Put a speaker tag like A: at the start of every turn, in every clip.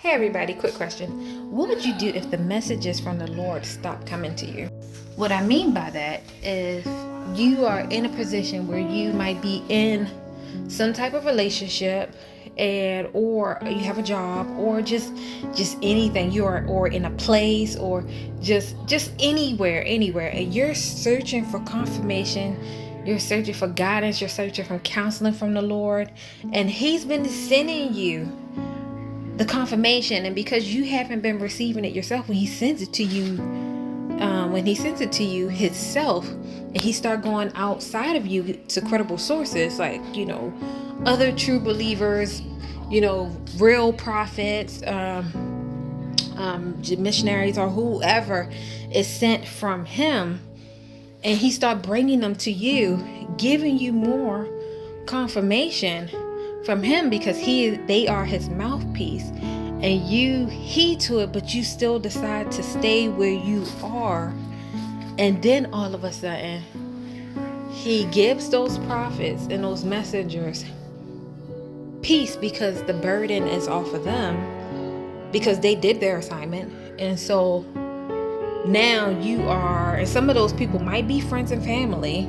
A: Hey everybody, quick question. What would you do if the messages from the Lord stopped coming to you? What I mean by that is you are in a position where you might be in some type of relationship and or you have a job or just anything, you're or in a place or just anywhere and you're searching for confirmation, you're searching for guidance, you're searching for counseling from the Lord, and he's been sending you the confirmation, and because you haven't been receiving it yourself, when he sends it to you himself, and he start going outside of you to credible sources like other true believers, real prophets, missionaries, or whoever is sent from him, and he start bringing them to you, giving you more confirmation from him, because they are his mouthpiece, and you heed to it, but you still decide to stay where you are. And then all of a sudden he gives those prophets and those messengers peace, because the burden is off of them, because they did their assignment. And so now you are, and some of those people might be friends and family,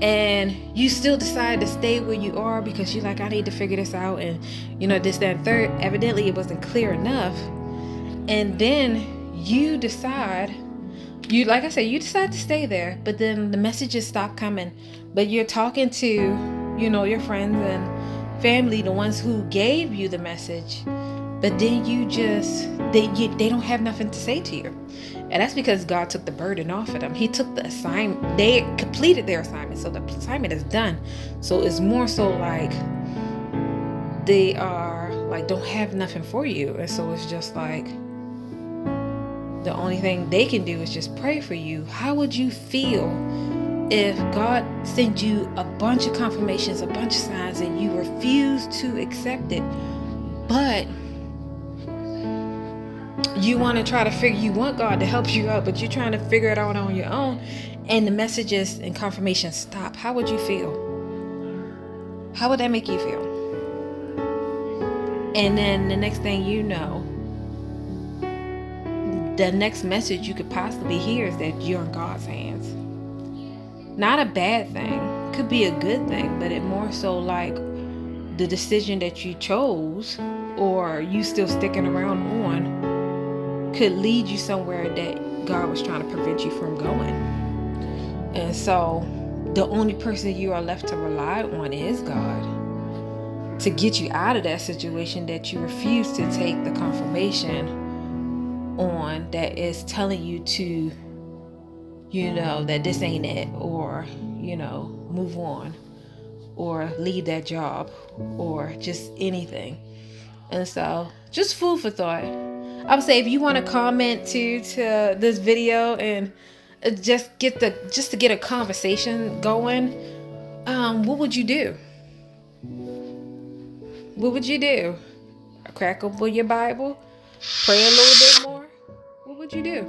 A: and you still decide to stay where you are because you're like, I need to figure this out, and this, that, and third. Evidently it wasn't clear enough. And then you decide, like I said, you decide to stay there, but then the messages stop coming. But you're talking to your friends and family, the ones who gave you the message, but then they don't have nothing to say to you. And that's because God took the burden off of them. He took the assignment. They completed their assignment, so the assignment is done. So it's more so like they are like don't have nothing for you, and so it's just like the only thing they can do is just pray for you. How would you feel if God sent you a bunch of confirmations, a bunch of signs, and you refuse to accept it, but you want to try to figure, you want God to help you out, but you're trying to figure it out on your own, and the messages and confirmation stop? How would you feel? How would that make you feel? And then the next thing you know, the next message you could possibly hear is that you're in God's hands. Not a bad thing, could be a good thing, but it more so like the decision that you chose, or you still sticking around on, could lead you somewhere that God was trying to prevent you from going. And so the only person you are left to rely on is God to get you out of that situation that you refuse to take the confirmation on, that is telling you to that this ain't it, or move on, or leave that job, or just anything. And so just food for thought. I would say, if you want to comment to this video and just to get a conversation going, what would you do? What would you do? Crack open your Bible, pray a little bit more? What would you do?